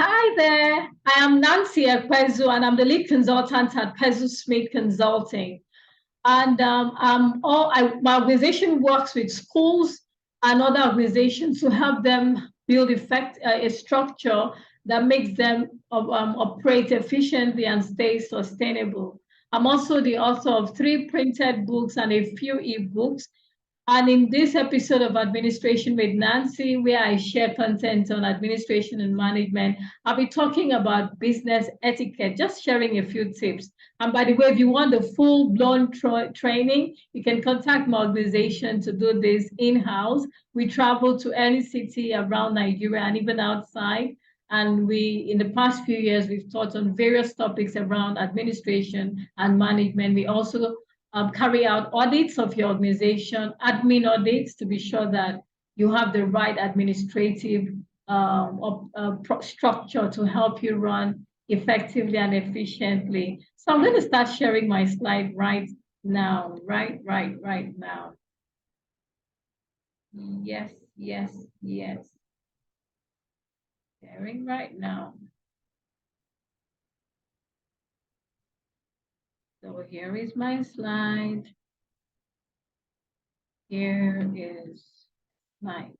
Hi there. I am Nancy Ekpezu, and I'm the lead consultant at Ekpezu Smith Consulting. And my organization works with schools and other organizations to help them build a structure that makes them operate efficiently and stay sustainable. I'm also the author of 3 printed books and a few ebooks. And in this episode of Administration with Nancy, where I share content on administration and management, I'll be talking about business etiquette, just sharing a few tips. And by the way, if you want the full-blown training, you can contact my organization to do this in-house. We travel to any city around Nigeria and even outside. And in the past few years, we've taught on various topics around administration and management. We also carry out audits of your organization, admin audits, to be sure that you have the right administrative structure to help you run effectively and efficiently. So I'm going to start sharing my slide right now, right now. Yes, yes, yes. Sharing right now. So here is my slide. Here is slide.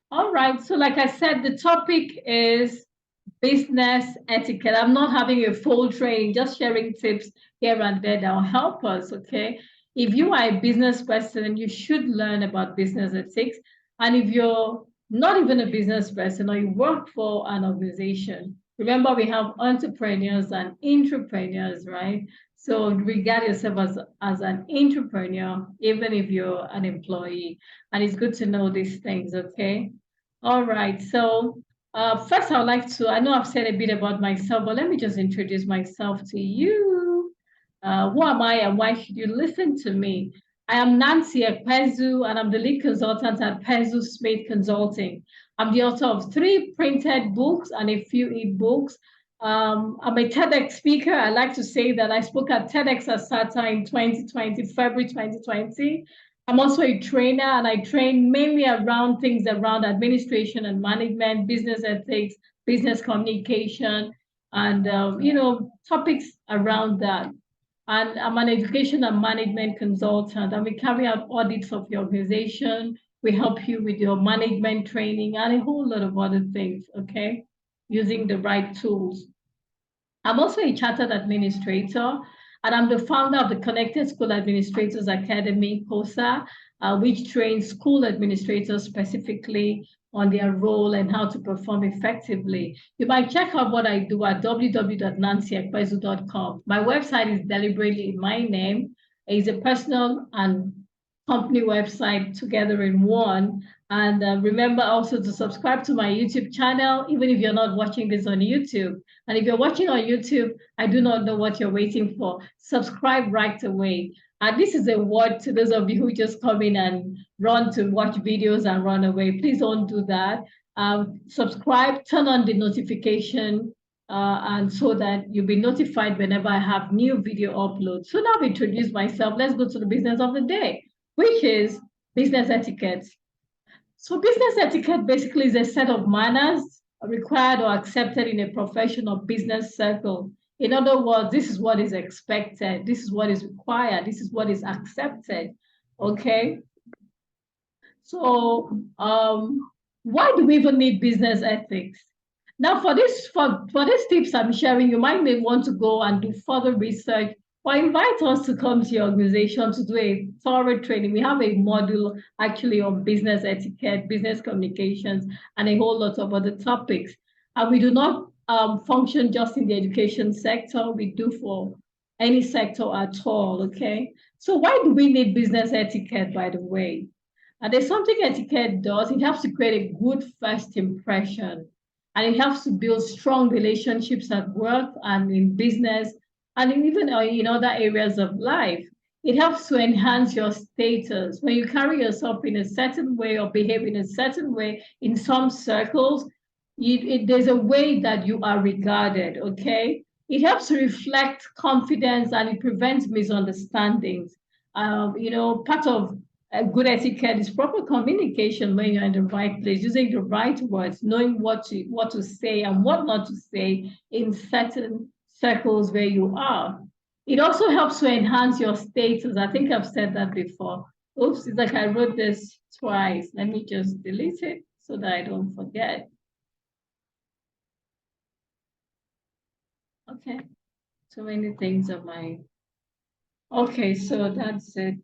All right. So like I said, the topic is business etiquette. I'm not having a full training, just sharing tips here and there that will help us, okay? If you are a business person, you should learn about business ethics. And if you're not even a business person or you work for an organization, remember we have entrepreneurs and entrepreneurs, right? So regard yourself as an entrepreneur, even if you're an employee. And it's good to know these things, okay? All right. So first, I would like to, I know I've said a bit about myself, but let me just introduce myself to you. Who am I and why should you listen to me? I am Nancy Ekpezu, and I'm the lead consultant at Ekpezu Smith Consulting. I'm the author of 3 printed books and a few ebooks. I'm a TEDx speaker. I like to say that I spoke at TEDx Asata in 2020, February 2020. I'm also a trainer, and I train mainly around things around administration and management, business ethics, business communication, and topics around that. And I'm an education and management consultant, and we carry out audits of your organization. We help you with your management training and a whole lot of other things, okay, using the right tools. I'm also a chartered administrator, and I'm the founder of the Connected School Administrators Academy, COSA, which trains school administrators specifically on their role and how to perform effectively. You might check out what I do at www.nancyekpezu.com. My website is deliberately in my name. It's a personal and company website together in one. And remember also to subscribe to my YouTube channel, even if you're not watching this on YouTube. And if you're watching on YouTube, I do not know what you're waiting for. Subscribe right away. And this is a word to those of you who just come in and run to watch videos and run away. Please don't do that. Subscribe, turn on the notification, and so that you'll be notified whenever I have new video uploads. So now I've introduced myself. Let's go to the business of the day, which is business etiquette. So business etiquette basically is a set of manners required or accepted in a professional business circle. In other words, this is what is expected. This is what is required. This is what is accepted. Okay. So why do we even need business ethics? Now, for these tips I'm sharing, you might want to go and do further research or invite us to come to your organization to do a thorough training. We have a module actually on business etiquette, business communications, and a whole lot of other topics. And we do not function just in the education sector. We do for any sector at all, okay? So why do we need business etiquette, by the way? And there's something etiquette does. It helps to create a good first impression. And it helps to build strong relationships at work and in business and even in other areas of life. It helps to enhance your status. When you carry yourself in a certain way or behave in a certain way in some circles, there's a way that you are regarded, okay? It helps to reflect confidence and it prevents misunderstandings. Part of A good etiquette is proper communication when you're in the right place, using the right words, knowing what to say and what not to say in certain circles where you are. It also helps to enhance your status. I think I've said that before. Oops, it's like I wrote this twice. Let me just delete it so that I don't forget. Okay, so many things on my. Okay, so that's it.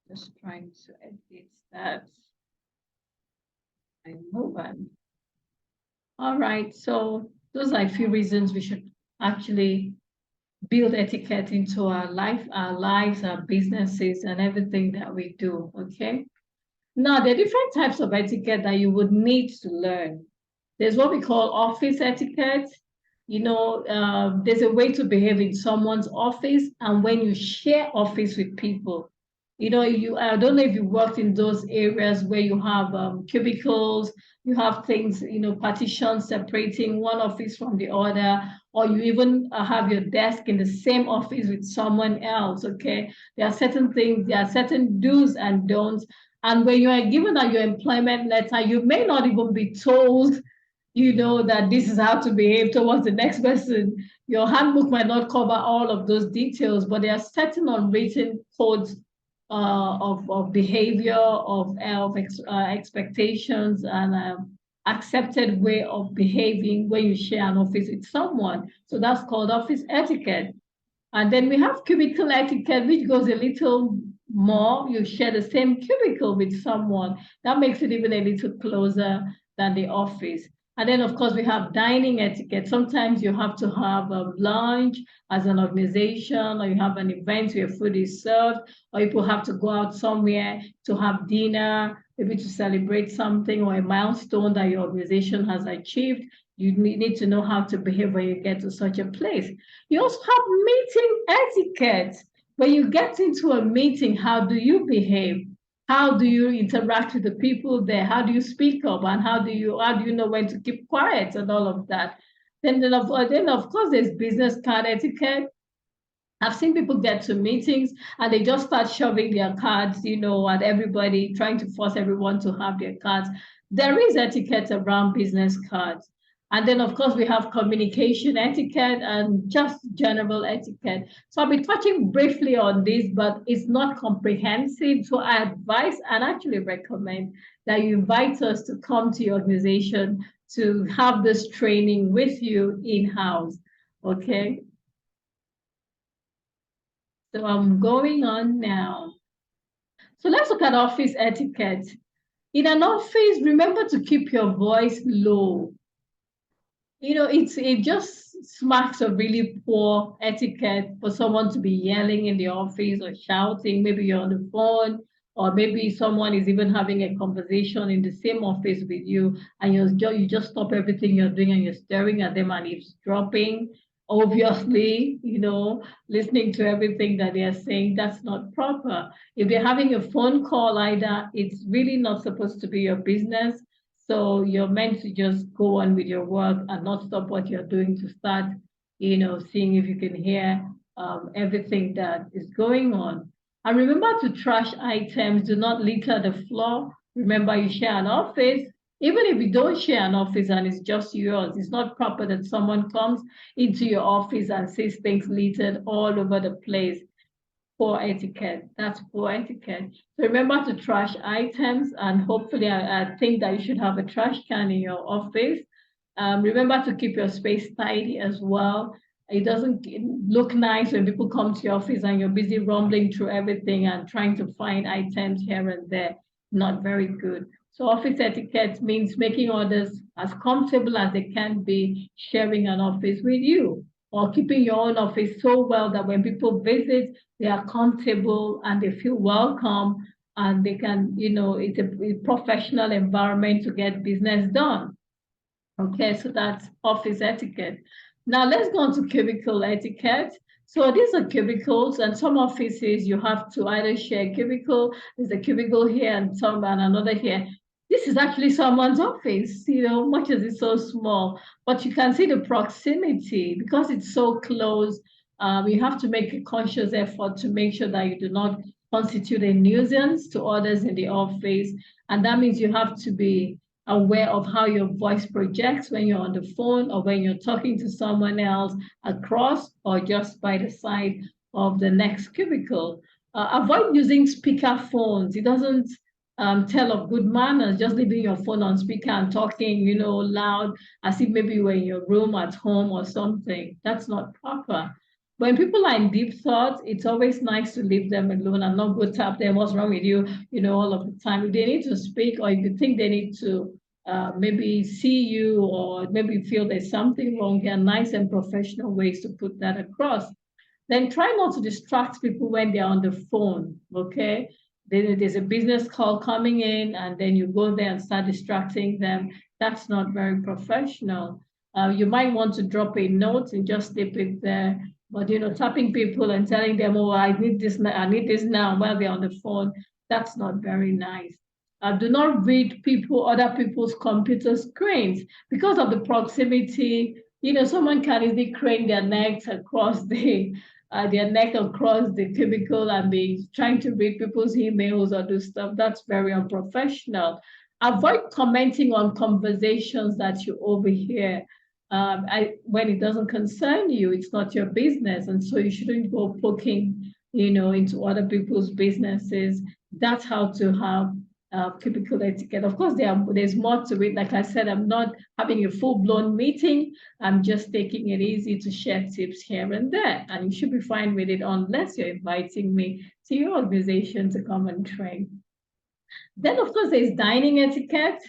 Just trying to edit that. I move on. All right, so those are a few reasons we should actually build etiquette into our lives, our businesses, and everything that we do. Okay. Now, there are different types of etiquette that you would need to learn. There's what we call office etiquette. There's a way to behave in someone's office and when you share office with people. I don't know if you worked in those areas where you have cubicles, you have things, partitions separating one office from the other, or you even have your desk in the same office with someone else. Okay, there are certain things, there are certain do's and don'ts. And when you are given your employment letter, you may not even be told, that this is how to behave towards the next person. Your handbook might not cover all of those details, but there are certain unwritten codes of behavior, of expectations, and accepted way of behaving when you share an office with someone. So that's called office etiquette. And then we have cubicle etiquette, which goes a little more. You share the same cubicle with someone. That makes it even a little closer than the office. And then, of course, we have dining etiquette. Sometimes you have to have a lunch as an organization, or you have an event where food is served, or people have to go out somewhere to have dinner, maybe to celebrate something or a milestone that your organization has achieved. You need to know how to behave when you get to such a place. You also have meeting etiquette. When you get into a meeting, how do you behave? How do you interact with the people there? How do you speak up? And how do you know when to keep quiet and all of that? Then of course, there's business card etiquette. I've seen people get to meetings and they just start shoving their cards, at everybody, trying to force everyone to have their cards. There is etiquette around business cards. And then, of course, we have communication etiquette and just general etiquette. So I'll be touching briefly on this, but it's not comprehensive. So I advise and actually recommend that you invite us to come to your organization to have this training with you in-house. Okay. So I'm going on now. So let's look at office etiquette. In an office, remember to keep your voice low. It just smacks of really poor etiquette for someone to be yelling in the office or shouting. Maybe you're on the phone, or maybe someone is even having a conversation in the same office with you, and you just stop everything you're doing and you're staring at them and it's dropping. Obviously, listening to everything that they're saying, that's not proper. If they're having a phone call either, it's really not supposed to be your business. So you're meant to just go on with your work and not stop what you're doing to start, seeing if you can hear everything that is going on. And remember to trash items. Do not litter the floor. Remember, you share an office. Even if you don't share an office and it's just yours, it's not proper that someone comes into your office and sees things littered all over the place. Poor etiquette. That's poor etiquette. So remember to trash items, and hopefully I think that you should have a trash can in your office. Remember to keep your space tidy as well. It doesn't look nice when people come to your office and you're busy rumbling through everything and trying to find items here and there. Not very good. So office etiquette means making others as comfortable as they can be sharing an office with you, or keeping your own office so well that when people visit, they are comfortable and they feel welcome, and they can, it's a professional environment to get business done. Okay, so that's office etiquette. Now let's go on to cubicle etiquette. So these are cubicles, and some offices you have to either share a cubicle. There's a cubicle here and another here. This is actually someone's office, much as it's so small, but you can see the proximity because it's so close. You have to make a conscious effort to make sure that you do not constitute a nuisance to others in the office. And that means you have to be aware of how your voice projects when you're on the phone or when you're talking to someone else across or just by the side of the next cubicle. Avoid using speaker phones. It doesn't tell of good manners, just leaving your phone on speaker and talking, loud, as if maybe you were in your room at home or something. That's not proper. When people are in deep thought, it's always nice to leave them alone and not go tap them, what's wrong with you, all of the time. If they need to speak or if you think they need to maybe see you or maybe feel there's something wrong, there are nice and professional ways to put that across. Then try not to distract people when they're on the phone, okay? There's a business call coming in and then you go there and start distracting them. That's not very professional. You might want to drop a note and just slip it there. But, tapping people and telling them, oh, I need this now while they're on the phone, that's not very nice. Do not read other people's computer screens because of the proximity. Someone can easily crane their necks across their neck across the cubicle and be trying to read people's emails or do stuff. That's very unprofessional. Avoid commenting on conversations that you overhear. When it doesn't concern you, it's not your business. And so you shouldn't go poking, into other people's businesses. That's how to have cubicle etiquette. Of course, there's more to it. Like I said, I'm not having a full-blown meeting. I'm just taking it easy to share tips here and there. And you should be fine with it unless you're inviting me to your organization to come and train. Then, of course, there's dining etiquette.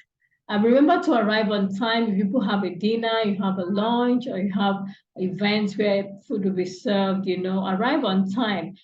Remember to arrive on time. If people have a dinner, you have a lunch, or you have events where food will be served, arrive on time.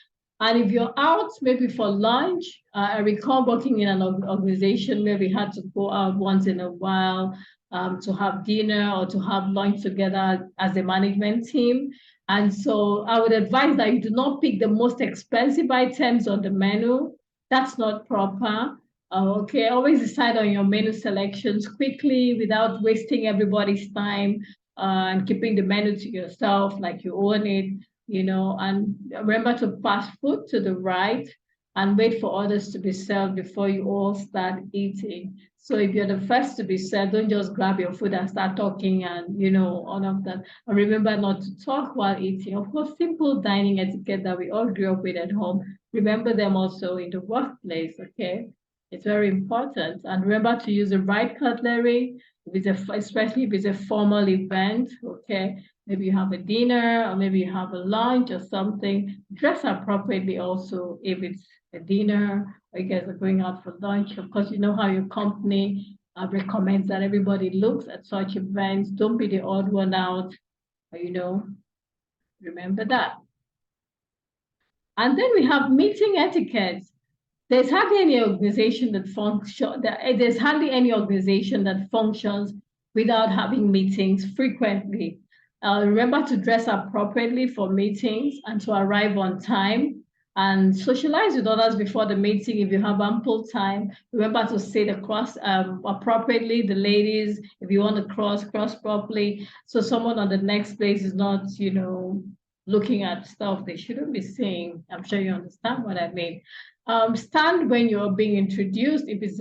And if you're out maybe for lunch, I recall working in an organization where we had to go out once in a while to have dinner or to have lunch together as a management team. And so I would advise that you do not pick the most expensive items on the menu. That's not proper. Okay, always decide on your menu selections quickly without wasting everybody's time and keeping the menu to yourself like you own it, and remember to pass food to the right and wait for others to be served before you all start eating. So if you're the first to be served, don't just grab your food and start talking and, all of that. And remember not to talk while eating. Of course, simple dining etiquette that we all grew up with at home, remember them also in the workplace, okay? It's very important. And remember to use the right cutlery, especially if it's a formal event, okay? Maybe you have a dinner or maybe you have a lunch or something. Dress appropriately also if it's a dinner or you guys are going out for lunch. Of course, you know how your company recommends that everybody looks at such events. Don't be the odd one out, remember that. And then we have meeting etiquette. There's hardly any organization that functions without having meetings frequently. Remember to dress appropriately for meetings and to arrive on time and socialize with others before the meeting if you have ample time. Remember to sit across appropriately, the ladies, if you want to cross properly. So someone on the next place is not, looking at stuff they shouldn't be seeing. I'm sure you understand what I mean. Stand when you're being introduced. If it's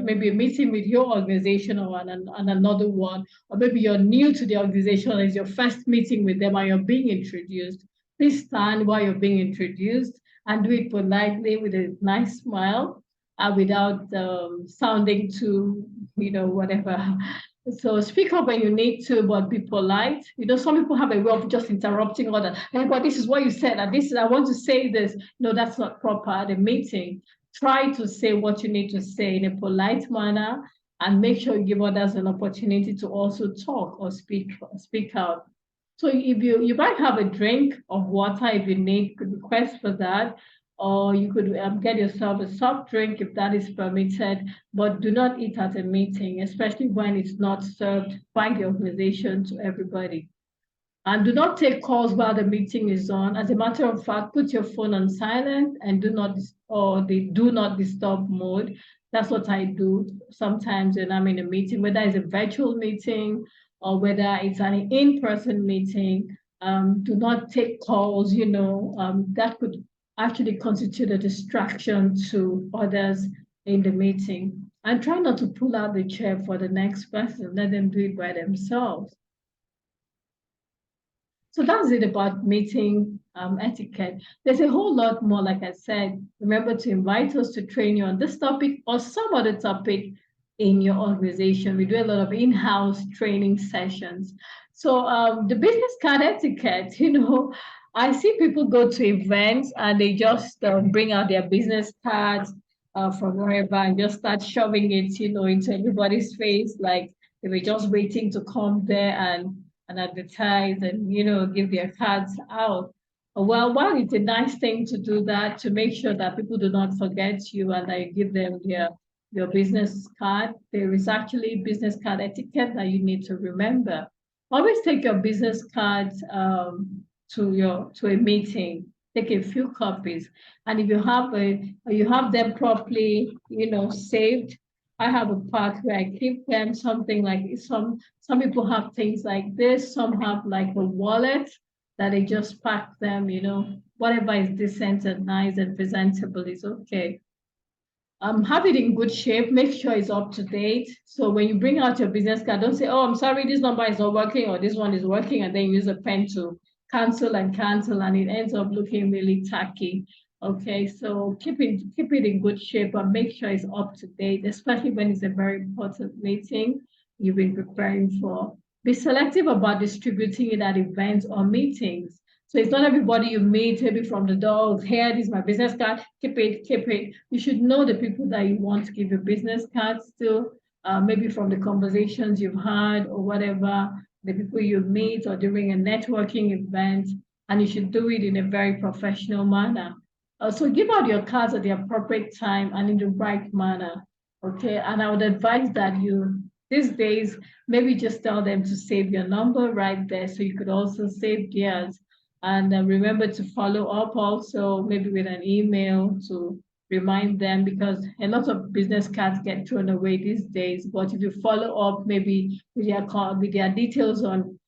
maybe a meeting with your organization or another one, or maybe you're new to the organization and it's your first meeting with them and you're being introduced, please stand while you're being introduced and do it politely with a nice smile without sounding too, whatever. So speak up when you need to, but be polite. Some people have a way of just interrupting others. Hey, but this is what you said, and I want to say this. No, that's not proper at a meeting. Try to say what you need to say in a polite manner, and make sure you give others an opportunity to also talk or speak out. So if you might have a drink of water if you need, could request for that. Or you could get yourself a soft drink if that is permitted, but do not eat at a meeting, especially when it's not served by the organization to everybody. And do not take calls while the meeting is on. As a matter of fact, put your phone on silent and do not disturb mode. That's what I do sometimes when I'm in a meeting, whether it's a virtual meeting or whether it's an in-person meeting. Do not take calls, that could actually constitute a distraction to others in the meeting. And try not to pull out the chair for the next person. Let them do it by themselves. So that's it about meeting etiquette. There's a whole lot more, like I said. Remember to invite us to train you on this topic or some other topic in your organization. We do a lot of in-house training sessions. So the business card etiquette, I see people go to events and they just bring out their business cards from wherever and just start shoving it, into everybody's face, like they were just waiting to come there and advertise and give their cards out. Well, while it's a nice thing to do that to make sure that people do not forget you and that you give them your business card, there is actually business card etiquette that you need to remember. Always take your business cards to a meeting. Take a few copies, and if you have them properly, saved. I have a part where I keep them something like some people have things like this, some have like a wallet that they just pack them, whatever is decent and nice and presentable is okay. Have it in good shape, make sure it's up to date. So when you bring out your business card, don't say, oh, I'm sorry, this number is not working or this one is working, and then use a pen to cancel and it ends up looking really tacky. Okay, so keep it in good shape and make sure it's up to date, especially when it's a very important meeting you've been preparing for. Be selective about distributing it at events or meetings. So it's not everybody you meet, maybe from the door, here, this is my business card, keep it. You should know the people that you want to give your business cards to, maybe from the conversations you've had or whatever, the people you meet or during a networking event, and you should do it in a very professional manner. So give out your cards at the appropriate time and in the right manner, okay? And I would advise that these days, maybe just tell them to save your number right there so you could also save theirs. And remember to follow up also, maybe with an email to remind them, because a lot of business cards get thrown away these days. But if you follow up, maybe with their details on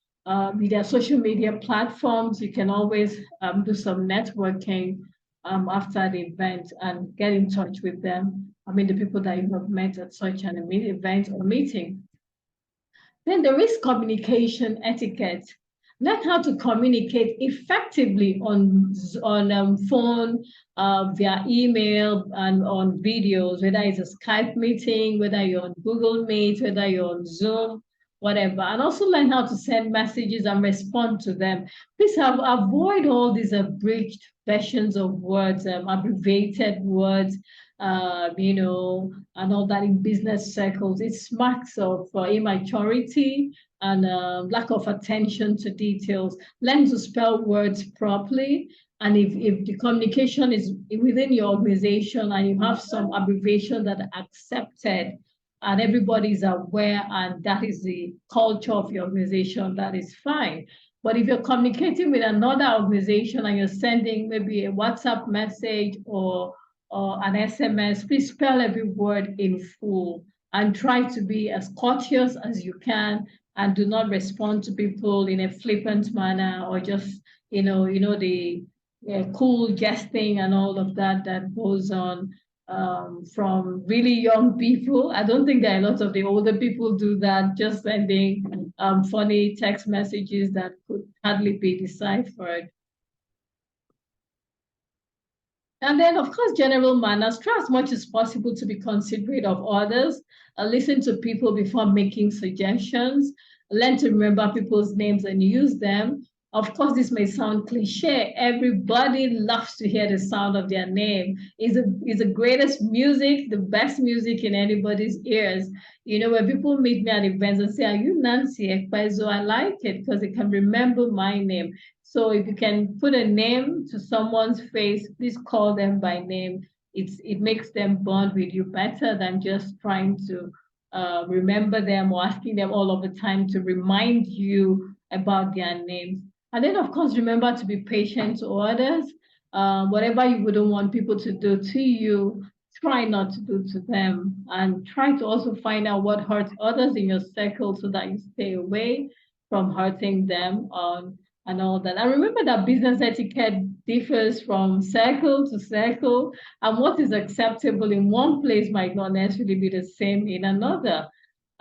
with their social media platforms, you can always do some networking after the event and get in touch with them. I mean, the people that you have met at such an event or meeting. Then there is communication etiquette. Learn how to communicate effectively on phone, via email, and on videos, whether it's a Skype meeting, whether you're on Google Meet, whether you're on Zoom, whatever. And also learn how to send messages and respond to them. Please avoid all these abridged versions of words, abbreviated words, and all that in business circles. It smacks of immaturity and lack of attention to details. Learn to spell words properly. And if the communication is within your organization and you have some abbreviation that are accepted and everybody is aware and that is the culture of your organization, that is fine. But if you're communicating with another organization and you're sending maybe a WhatsApp message or an SMS, please spell every word in full and try to be as courteous as you can and do not respond to people in a flippant manner or just, the cool jesting and all of that goes on from really young people. I don't think there are a lot of the older people do that, just sending funny text messages that could hardly be deciphered. And then, of course, general manners. Try as much as possible to be considerate of others. Listen to people before making suggestions. Learn to remember people's names and use them. Of course, this may sound cliche. Everybody loves to hear the sound of their name. It's the greatest music, the best music in anybody's ears. When people meet me at events and say, "Are you Nancy Ekpezu?" I like it because they can remember my name. So if you can put a name to someone's face, please call them by name. It makes them bond with you better than just trying to remember them or asking them all of the time to remind you about their names. And then, of course, remember to be patient to others. Whatever you wouldn't want people to do to you, try not to do to them. And try to also find out what hurts others in your circle so that you stay away from hurting them. and all that. And remember that business etiquette differs from circle to circle, and what is acceptable in one place might not necessarily be the same in another.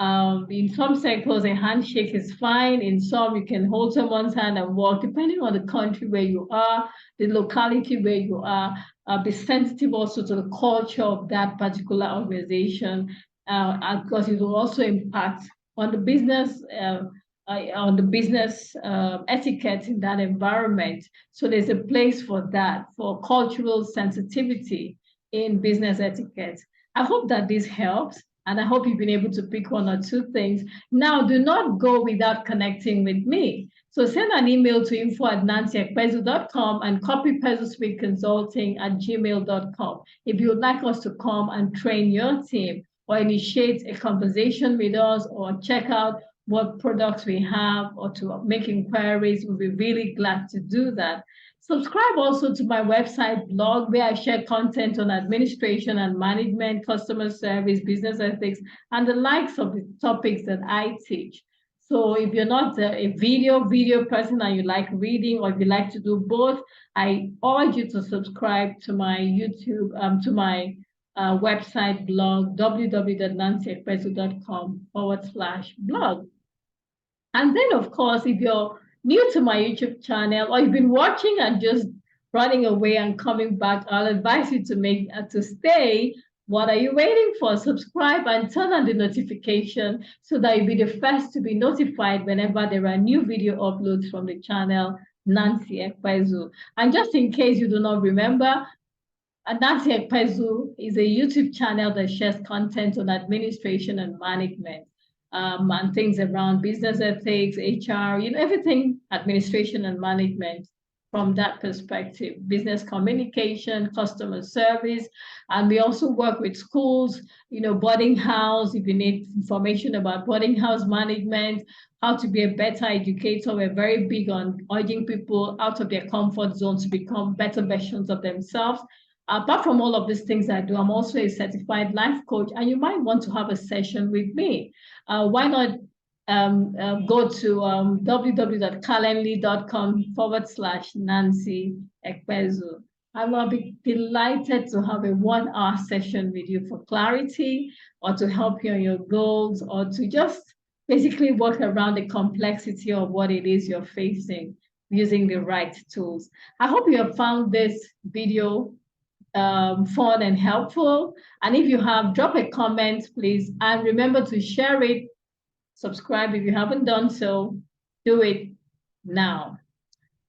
In some circles, a handshake is fine. In some, you can hold someone's hand and walk, depending on the country where you are, the locality where you are. Be sensitive also to the culture of that particular organization, because it will also impact on the business. Etiquette in that environment. So there's a place for that, for cultural sensitivity in business etiquette. I hope that this helps, and I hope you've been able to pick one or two things. Now, do not go without connecting with me. So send an email to info@nancyekpezu.com and copy PezuSpeakConsulting@gmail.com if you would like us to come and train your team or initiate a conversation with us or check out what products we have or to make inquiries. We'll be really glad to do that. Subscribe also to my website blog where I share content on administration and management, customer service, business ethics, and the likes of the topics that I teach. So if you're not a video person and you like reading, or if you like to do both, I urge you to subscribe to my YouTube, to my website blog, www.nancyekpezu.com/blog. And then, of course, if you're new to my YouTube channel or you've been watching and just running away and coming back, I'll advise you to stay. What are you waiting for? Subscribe and turn on the notification so that you'll be the first to be notified whenever there are new video uploads from the channel, Nancy Ekpezu. And just in case you do not remember, Nancy Ekpezu is a YouTube channel that shares content on administration and management. And things around business ethics, HR, everything administration and management from that perspective, business communication, customer service. And we also work with schools, boarding house, if you need information about boarding house management, how to be a better educator. We're very big on urging people out of their comfort zone to become better versions of themselves. Apart from all of these things I do, I'm also a certified life coach, and you might want to have a session with me. Why not go to www.calendly.com/Nancy Ekpezu. I'll be delighted to have a 1-hour session with you for clarity or to help you on your goals or to just basically work around the complexity of what it is you're facing using the right tools. I hope you have found this video fun and helpful. And if you have, drop a comment, please. And remember to share it, subscribe if you haven't done so, do it now.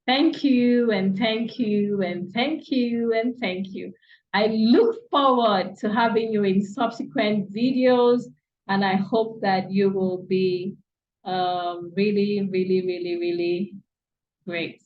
Thank you, and thank you, and thank you, and thank you. I look forward to having you in subsequent videos, and I hope that you will be really, really, really, really great.